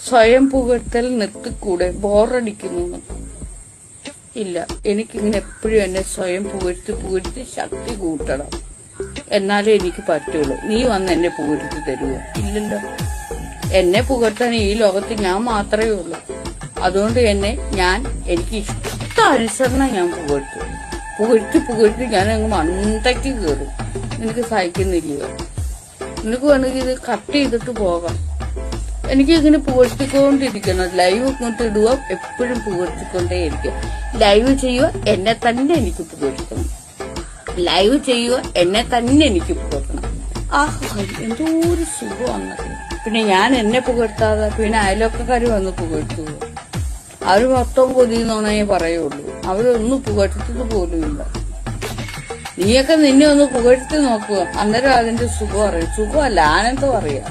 സ്വയം പുകഴ്ത്തൽ നിർത്തിക്കൂടെ, ബോറടിക്കുന്നു? ഇല്ല, എനിക്കിങ്ങനെ എപ്പോഴും എന്നെ സ്വയം പുകഴ്ത്തി ശക്തി കൂട്ടണം, എന്നാലേ എനിക്ക് പറ്റുള്ളൂ. നീ വന്ന് എന്നെ പുകഴ്ത്തി തരുമോ? ഇല്ലല്ലോ. എന്നെ പുകഴ്ത്താൻ ഈ ലോകത്ത് ഞാൻ മാത്രമേ ഉള്ളൂ. അതുകൊണ്ട് എനിക്ക് ഇഷ്ടാനുസരണം ഞാൻ പുകഴ്ത്തി ഞാൻ അങ്ങ് മണ്ടയ്ക്ക് കയറും. നിനക്ക് സഹിക്കുന്നില്ലയോ? നിനക്ക് വേണമെങ്കിൽ ഇത് കട്ട് ചെയ്തിട്ട് പോകാം. എനിക്ക് ഇങ്ങനെ പുകഴ്ത്തിക്കൊണ്ടിരിക്കണം. ലൈവ് ഇങ്ങോട്ട് ഇടുക, എപ്പോഴും പുകഴ്ത്തിക്കൊണ്ടേയിരിക്കുക. ലൈവ് ചെയ്യുക, എന്നെ തന്നെ എനിക്ക് പുകഴ്ത്തണം. ലൈവ് ചെയ്യുക, എന്നെ തന്നെ എനിക്ക് പുകഴ്ത്തണം. എന്തോ ഒരു സുഖമാണ്. പിന്നെ ഞാൻ എന്നെ പുകഴ്ത്താതെ പിന്നെ അയലൊക്കെക്കാർ വന്ന് പുകഴ്ത്തുക. അവര് മൊത്തം പൊതിയുന്നോണേ പറയുള്ളൂ. അവരൊന്നും പുകഴ്ത്തത് പോലുമില്ല. നീയൊക്കെ നിന്നെ ഒന്ന് പുകഴ്ത്തി നോക്കുക, അന്നേരം അതിന്റെ സുഖം അറിയാം. സുഖമല്ല, ആനന്ദം അറിയാം.